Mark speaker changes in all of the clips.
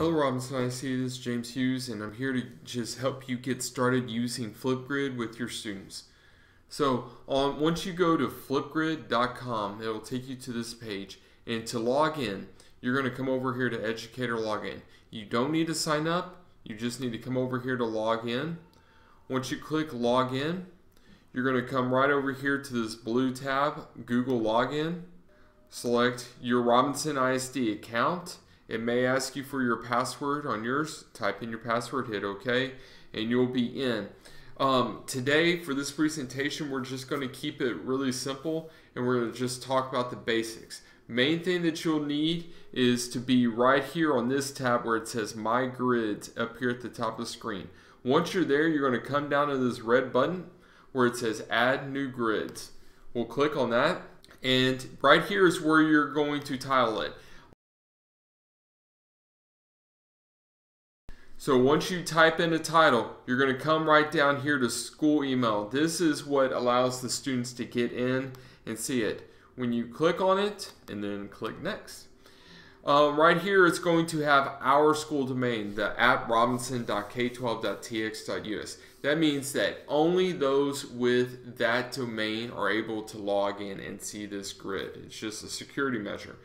Speaker 1: Hello Robinson, I see this is James Hughes and I'm here to just help you get started using Flipgrid with your students. So once you go to flipgrid.com, it will take you to this page, and to log in, you're going to come over here to Educator Login. You don't need to sign up, you just need to come over here to log in. Once you click Login, you're going to come right over here to this blue tab, Google Login. Select your Robinson ISD account. It may ask you for your password on yours. Type in your password, hit OK, and you'll be in. Today, for this presentation, we're just going to keep it really simple, and we're going to just talk about the basics. Main thing that you'll need is to be right here on this tab where it says My Grids up here at the top of the screen. Once you're there, you're going to come down to this red button where it says Add New Grids. We'll click on that, and right here is where you're going to title it. So once you type in a title, you're going to come right down here to school email. This is what allows the students to get in and see it. When you click on it and then click next, right here it's going to have our school domain, the @robinson.k12.tx.us. That means that only those with that domain are able to log in and see this grid. It's just a security measure.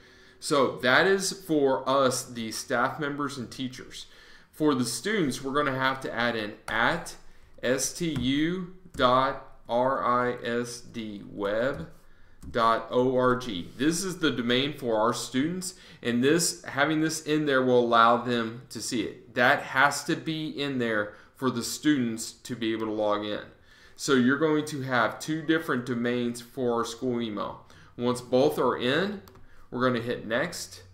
Speaker 1: So that is for us, the staff members and teachers. For the students, we're going to have to add in @stu.risdweb.org. This is the domain for our students, and having this in there will allow them to see it. That has to be in there for the students to be able to log in. So you're going to have two different domains for our school email. Once both are in, we're going to hit next.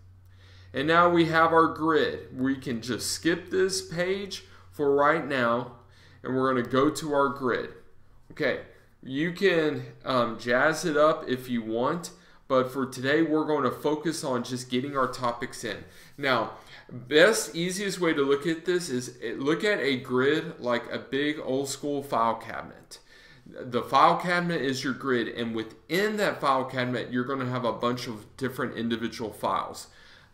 Speaker 1: And now we have our grid. We can just skip this page for right now, and we're going to go to our grid. Okay, you can jazz it up if you want, but for today we're going to focus on just getting our topics in. Now, best, easiest way to look at this is look at a grid like a big old school file cabinet. The file cabinet is your grid, and within that file cabinet you're going to have a bunch of different individual files.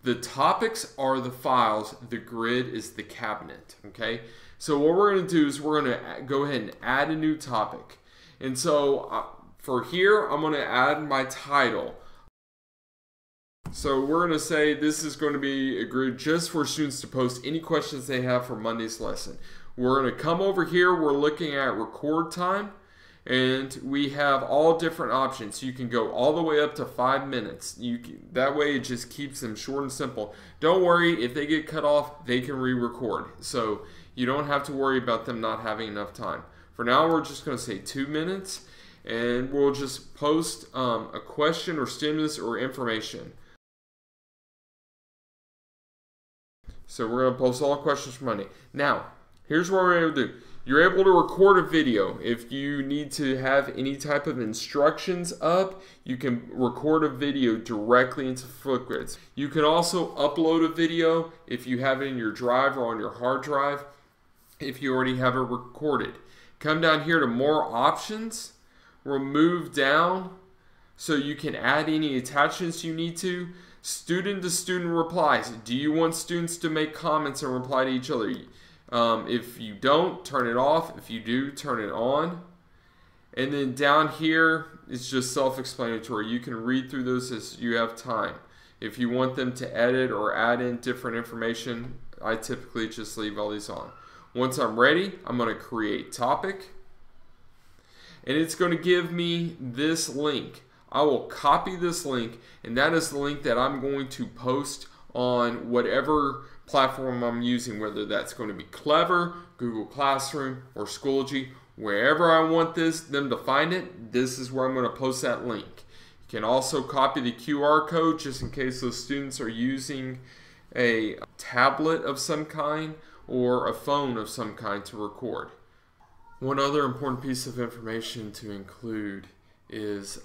Speaker 1: The topics are the files, the grid is the cabinet, okay? So what we're going to do is we're going to go ahead and add a new topic. And so for here, I'm going to add my title. So we're going to say this is going to be a grid just for students to post any questions they have for Monday's lesson. We're going to come over here, we're looking at record time. And we have all different options. You can go all the way up to 5 minutes. That way it just keeps them short and simple. Don't worry, if they get cut off, they can re-record. So you don't have to worry about them not having enough time. For now, we're just going to say 2 minutes, and we'll just post a question or stimulus or information. So we're going to post all questions for Monday. Now, here's what we're going to do. You're able to record a video. If you need to have any type of instructions up, you can record a video directly into Flipgrid. You can also upload a video if you have it in your drive or on your hard drive if you already have it recorded. Come down here to more options, remove down so you can add any attachments you need to. Student replies. Do you want students to make comments and reply to each other? If you don't, turn it off. If you do, turn it on. And then down here, it's just self-explanatory. You can read through those as you have time. If you want them to edit or add in different information, I typically just leave all these on. Once I'm ready, I'm going to create topic. And it's going to give me this link. I will copy this link, and that is the link that I'm going to post on whatever platform I'm using, whether that's going to be Clever, Google Classroom, or Schoology. Wherever I want them to find it, this is where I'm going to post that link. You can also copy the QR code just in case those students are using a tablet of some kind or a phone of some kind to record. One other important piece of information to include is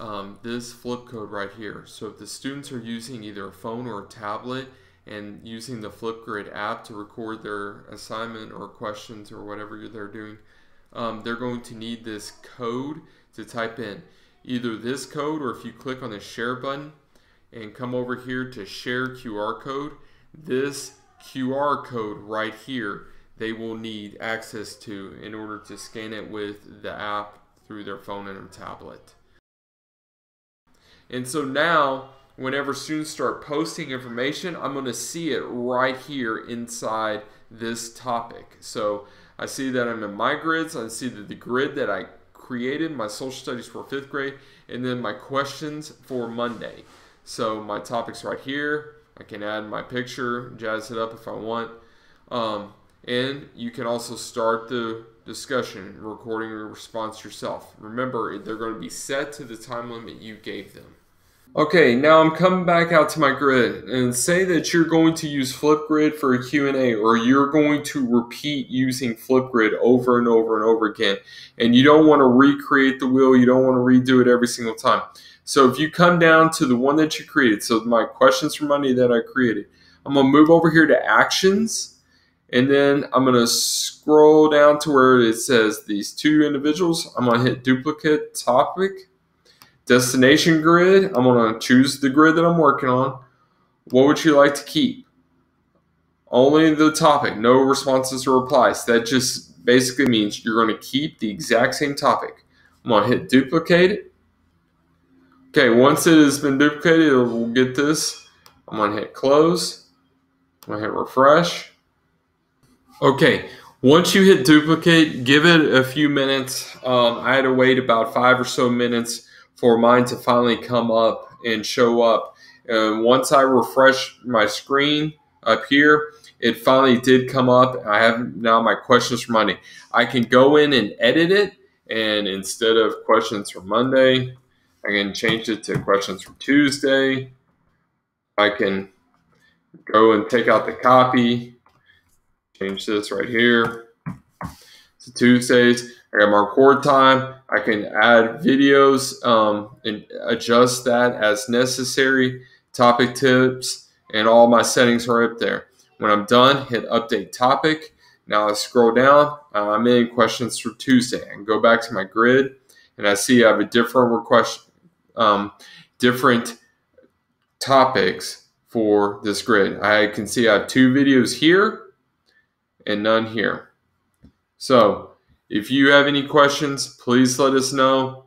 Speaker 1: this flip code right here. So if the students are using either a phone or a tablet and using the Flipgrid app to record their assignment or questions or whatever they're doing, they're going to need this code to type in. Either this code, or if you click on the share button and come over here to share QR code, this QR code right here they will need access to in order to scan it with the app through their phone and tablet. And so now, whenever students start posting information, I'm going to see it right here inside this topic. So I see that I'm in my grids. I see that the grid that I created, my social studies for 5th grade, and then my questions for Monday. So my topic's right here. I can add my picture, jazz it up if I want. And you can also start the discussion, recording a response yourself. Remember, they're going to be set to the time limit you gave them. Okay, now I'm coming back out to my grid, and say that you're going to use Flipgrid for a Q&A, or you're going to repeat using Flipgrid over and over and over again, and you don't want to recreate the wheel, you don't want to redo it every single time. So if you come down to the one that you created, so my questions for Monday that I created, I'm going to move over here to actions, and then I'm going to scroll down to where it says these two individuals. I'm going to hit duplicate topic. Destination grid, I'm going to choose the grid that I'm working on. What would you like to keep? Only the topic, no responses or replies. That just basically means you're going to keep the exact same topic. I'm going to hit duplicate it. Okay, once it has been duplicated, it will get this. I'm going to hit close. I'm going to hit refresh. Okay, once you hit duplicate, give it a few minutes. I had to wait about 5 or so minutes for mine to finally come up and show up. Once I refreshed my screen up here, it finally did come up. I have now my questions for Monday. I can go in and edit it, and instead of questions for Monday, I can change it to questions for Tuesday. I can go and take out the copy, change this right here to Tuesdays. I got my record time. I can add videos and adjust that as necessary. Topic tips and all my settings are up there. When I'm done, hit update topic. Now I scroll down. I'm in questions for Tuesday. I can go back to my grid, and I see I have a different different topics for this grid. I can see I have 2 videos here and none here. So if you have any questions, please let us know.